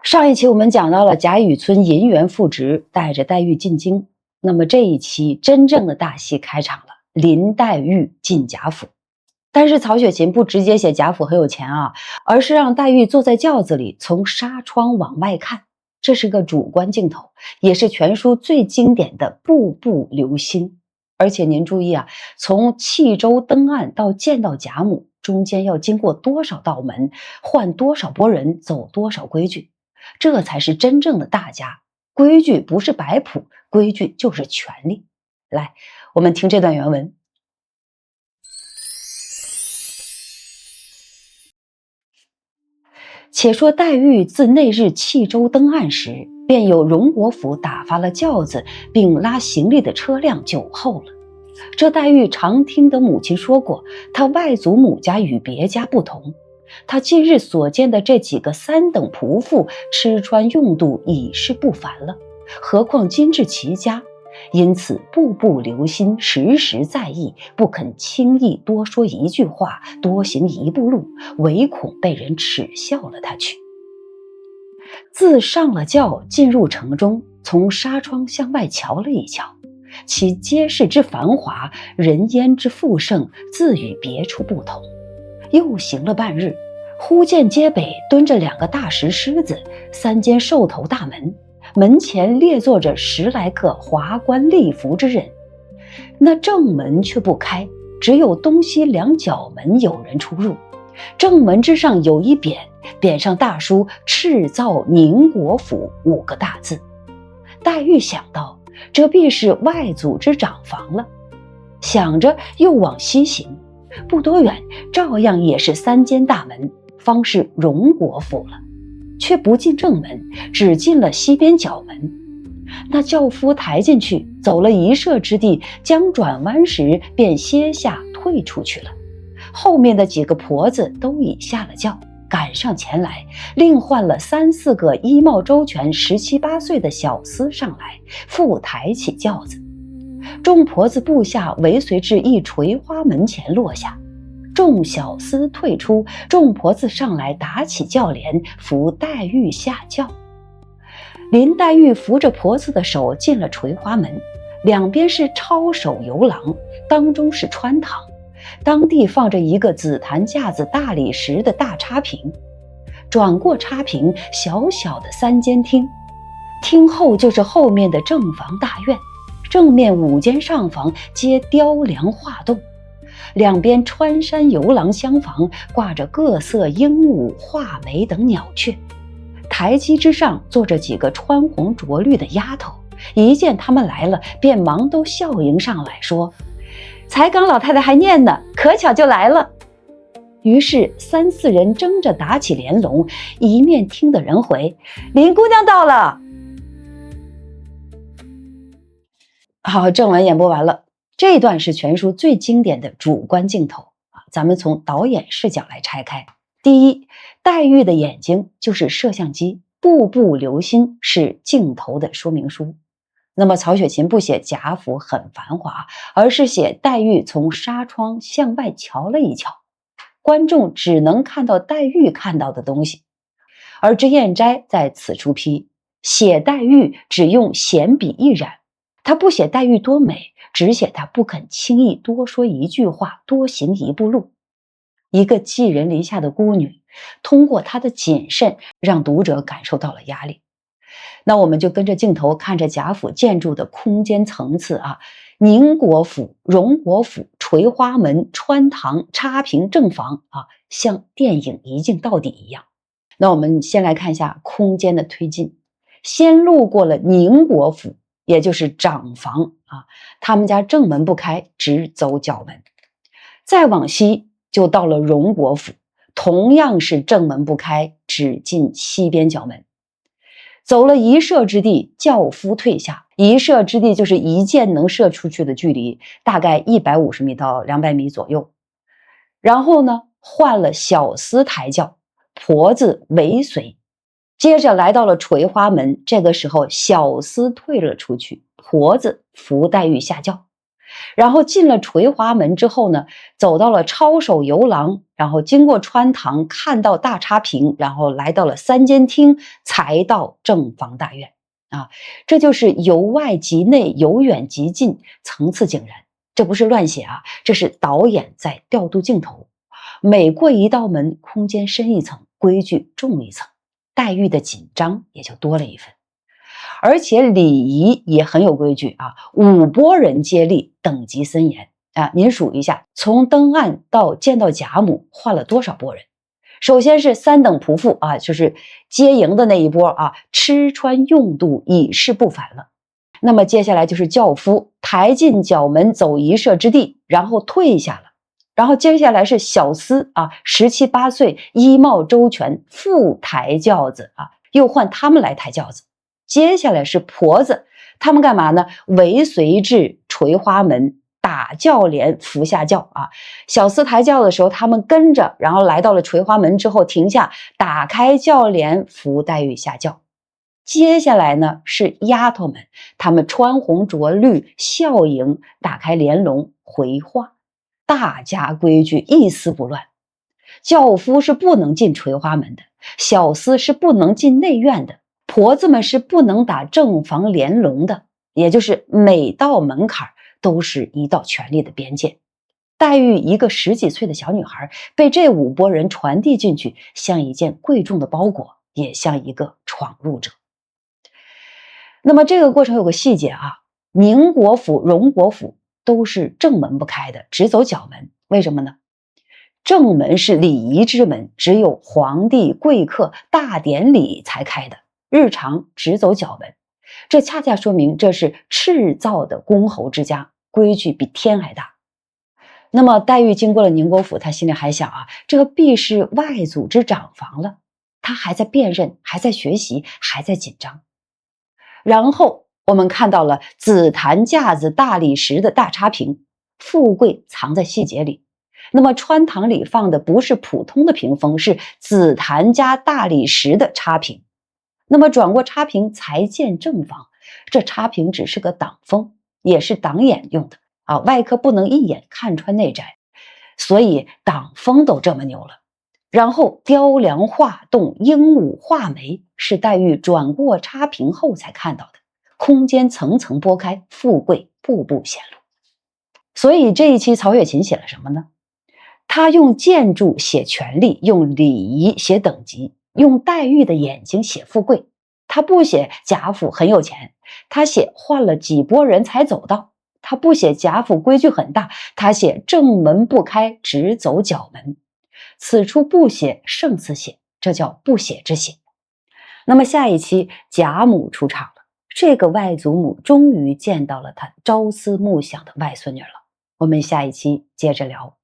上一期我们讲到了贾雨村银元复职，带着黛玉进京。那么这一期真正的大戏开场了，林黛玉进贾府。但是曹雪芹不直接写贾府很有钱啊，而是让黛玉坐在轿子里，从纱窗往外看。这是个主观镜头，也是全书最经典的步步留心。而且您注意啊，从契州登岸到见到贾母，中间要经过多少道门，换多少拨人，走多少规矩。这才是真正的大家，规矩不是摆谱，规矩就是权力。来，我们听这段原文。且说黛玉自那日契州登岸时，便有荣国府打发了轿子，并拉行李的车辆就后了。这黛玉常听得母亲说过，她外祖母家与别家不同。他近日所见的这几个三等仆妇，吃穿用度已是不凡了，何况今至其家，因此步步留心，时时在意，不肯轻易多说一句话，多行一步路，唯恐被人耻笑了他去。自上了轿，进入城中，从纱窗向外瞧了一瞧，其街市之繁华，人烟之富盛，自与别处不同。又行了半日，忽见街北蹲着两个大石狮子，三间兽头大门，门前列坐着10来个华冠丽服之人。那正门却不开，只有东西两角门有人出入。正门之上有一匾，匾上大书敕造宁国府5个大字。黛玉想到，这必是外祖之长房了，想着又往西行，不多远，照样也是3间大门，方是荣国府了，却不进正门，只进了西边角门。那轿夫抬进去，走了一射之地，将转弯时便歇下退出去了。后面的几个婆子都已下了轿，赶上前来，另换了3、4个衣帽周全17、18岁的小厮上来，复抬起轿子。众婆子步下，尾随至一垂花门前落下。众小厮退出，众婆子上来打起轿帘，扶黛玉下轿。林黛玉扶着婆子的手进了垂花门，两边是抄手游廊，当中是穿堂，当地放着一个紫檀架子大理石的大插屏，转过插屏，小小的3间厅，厅后就是后面的正房大院，正面5间上房皆雕梁画栋，两边穿山游廊厢房挂着各色鹦鹉、画眉等鸟雀，台基之上坐着几个穿红着绿的丫头，一见他们来了，便忙都笑迎上来说：“才刚老太太还念呢，可巧就来了。”于是3、4人争着打起连笼，一面听的人回：“林姑娘到了。”好，正文演播完了。这一段是全书最经典的主观镜头啊，咱们从导演视角来拆开。第一，黛玉的眼睛就是摄像机，步步留心是镜头的说明书。那么曹雪芹不写贾府很繁华，而是写黛玉从纱窗向外瞧了一瞧，观众只能看到黛玉看到的东西。而脂砚斋在此处批，写黛玉只用闲笔一染，他不写黛玉多美，只写她不肯轻易多说一句话，多行一步路。一个寄人篱下的孤女，通过她的谨慎，让读者感受到了压力。那我们就跟着镜头看着贾府建筑的空间层次啊，宁国府、荣国府、垂花门、穿堂、插屏、正房啊，像电影一镜到底一样。那我们先来看一下空间的推进，先路过了宁国府，也就是长房啊，他们家正门不开，直走角门。再往西就到了荣国府，同样是正门不开，只进西边角门。走了一射之地，轿夫退下，一射之地就是一箭能射出去的距离，大概150米到200米左右。然后呢，换了小厮抬轿，婆子尾随。接着来到了垂花门，这个时候小厮退了出去，婆子扶黛玉下轿。然后进了垂花门之后呢，走到了抄手游廊，然后经过穿堂，看到大插屏，然后来到了三间厅，才到正房大院。这就是由外及内，由远及近，层次井然。这不是乱写啊，这是导演在调度镜头。每过一道门，空间深一层，规矩重一层，黛玉的紧张也就多了一分。而且礼仪也很有规矩啊，5拨人接力，等级森严啊。您数一下，从登岸到见到贾母换了多少拨人？首先是3等仆妇啊，就是接迎的那一波啊，吃穿用度已是不凡了。那么接下来就是轿夫，抬进角门，走一射之地，然后退下了。然后接下来是小厮啊，17、18岁，衣帽周全，复抬轿子啊，又换他们来抬轿子。接下来是婆子，他们干嘛呢？围随至垂花门，打轿帘，扶下轿啊。小厮抬轿的时候，他们跟着，然后来到了垂花门之后停下，打开轿帘，扶黛玉下轿。接下来呢是丫头们，她们穿红着绿，笑迎，打开帘笼，回话。大家规矩一丝不乱。轿夫是不能进垂花门的，小厮是不能进内院的，婆子们是不能打正房帘笼的，也就是每道门槛都是一道权力的边界。黛玉一个10几岁的小女孩，被这5拨人传递进去，像一件贵重的包裹，也像一个闯入者。那么这个过程有个细节啊，宁国府、荣国府都是正门不开的，只走角门。为什么呢？正门是礼仪之门，只有皇帝、贵客、大典礼才开的，日常只走角门。这恰恰说明这是赤造的公侯之家，规矩比天还大。那么黛玉经过了宁国府，她心里还想啊，这必是外祖之长房了。她还在辨认，还在学习，还在紧张。然后我们看到了紫檀架子大理石的大插屏，富贵藏在细节里。那么穿堂里放的不是普通的屏风，是紫檀加大理石的插屏。那么转过插屏才见正房，这插屏只是个挡风，也是挡眼用的啊，外科不能一眼看穿内宅，所以挡风都这么牛了。然后雕梁画栋，鹦鹉画眉，是黛玉转过插屏后才看到的，空间层层拨开，富贵步步显露。所以这一期曹雪芹写了什么呢？他用建筑写权力，用礼仪写等级，用黛玉的眼睛写富贵。他不写贾府很有钱，他写换了几拨人才走到。他不写贾府规矩很大，他写正门不开，只走角门。此处不写胜似写，这叫不写之写。那么下一期贾母出场了，这个外祖母终于见到了她朝思暮想的外孙女了。我们下一期接着聊。